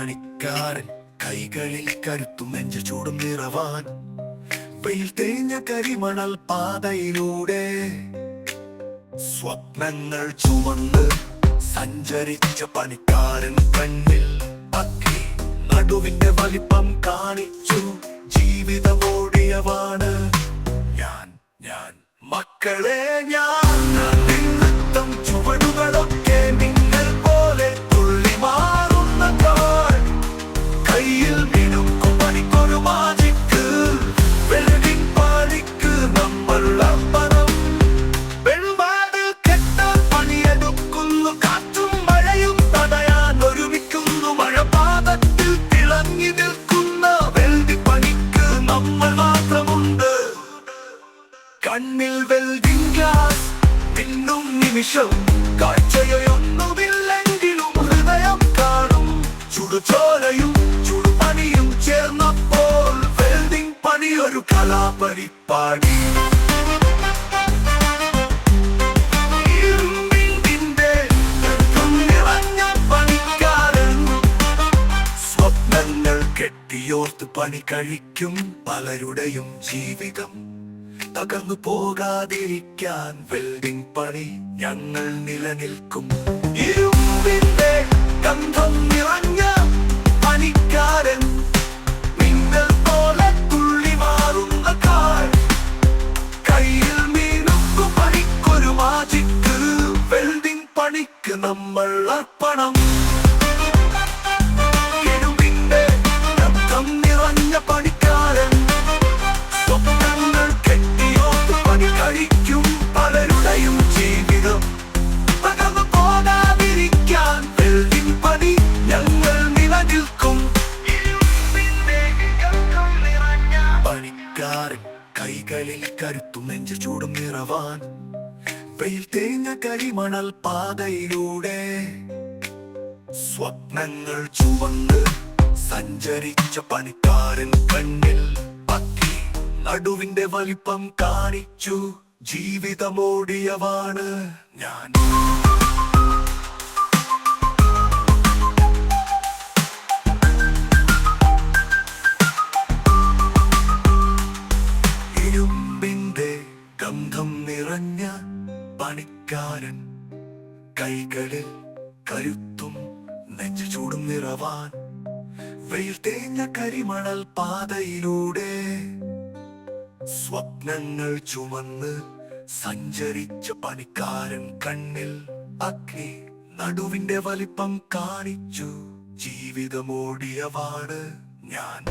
പണിക്കാരൻ കൈകളിൽ കരുത്തും നെഞ്ചു ചൂടും നിറവാൻ വെയിൽ തേഞ്ഞ കരിമണൽ പാതയിലൂടെ സ്വപ്നങ്ങൾ ചുമന്ന് സഞ്ചരിച്ച പണിക്കാരൻ കണ്ണിൽ അക്കി നടുവിന്റെ വലിപ്പം കാണിച്ചു ജീവിതമോടിയവാണ് ഞാൻ മക്കളെ ഞാൻ നൃത്തം ചുവടുകളൊക്കെ നിങ്ങൾ പോലെ തുള്ളി മാറുന്ന കയ്യിൽ മിനുക്കും പണിക്കൊരു മാജിക്ക് വെൽഡിംഗ് പണിക്ക് നമ്മൾ അർപ്പണം വെൺപാട് കെട്ട പണിയെടുക്കുന്നു കാറ്റും മഴയും തടയാൻ ഒരുമിക്കുന്നു മഴപാതത്തിൽ തിളങ്ങി നിൽക്കുന്ന വെൽഡിംഗ് പണിക്ക് നമ്മൾ മാത്രമുണ്ട് കണ്ണിൽ വെൽഡിംഗ് ഗ്ലാസ് മിന്നും നിമിഷം കാഴ്ചയൊന്നുമില്ലെങ്കിലും ഹൃദയം കാണും ചുടുചോലയും ചുടുപണിയും ചേർന്നപ്പോൾ വെൽഡിംഗ് പണിയൊരു കലാപരിപാടി ഇരുമ്പിന്റെ നിറഞ്ഞ പണിക്കാരൻ സ്വപ്നങ്ങൾ കെട്ടിയോർത്ത് പണി കഴിക്കും പലരുടെയും ജീവിതം തകർന്നു പോകാതിരിക്കാൻ വെൽഡിംഗ് പണി ഞങ്ങൾ നിലനിൽക്കും ഇരുമ്പിന്റെ ഗന്ധം നിറഞ്ഞ പണിക്കാരൻ മിന്നൽ പോലെ തുള്ളി മാറുന്ന കയ്യിൽ മീനുക്കു പണിക്കൊരു മാജിക്ക് വെൽഡിംഗ് പണിക്ക് നമ്മൾ അർപ്പണം ഇരുമ്പിന്റെ ഗന്ധം നിറഞ്ഞ പണിക്കാരൻ സ്വപ്നങ്ങൾ കെട്ടിയോർത്ത് പണി കഴിക്കും പലരുടെയും ജീവിതം തകർന്നു പോകാതിരിക്കാൻ വെൽഡിംഗ് പണി ഞങ്ങൾ നിലനിൽക്കും പണിക്കാരൻ കൈകളിൽ കരുത്തും നെഞ്ചു ചൂടും നിറവാൻ വെയിൽ തേഞ്ഞ കരിമണൽ പാതയിലൂടെ സ്വപ്നങ്ങൾ ചുവന്ന് സഞ്ചരിച്ച പണിക്കാരൻ കണ്ണിൽ പത്തി നടുവിന്റെ വലിപ്പം കാണിച്ചു ജീവിതമോടിയവാണ് ഞാൻ ഇരുമ്പിന്റെ ഗന്ധം നിറഞ്ഞ പണിക്കാരൻ കൈകളിൽ കരുത്തും നെഞ്ചു ചൂടും നിറവാൻ വെയിൽ തേഞ്ഞ കരിമണൽ പാതയിലൂടെ സ്വപ്നങ്ങൾ ചുമന്ന് സഞ്ചരിച്ച പണിക്കാരൻ കണ്ണിൽ അഗ്നി നടുവിന്റെ വലിപ്പം കാണിച്ചു ജീവിതമോടിയവാണ് ഞാൻ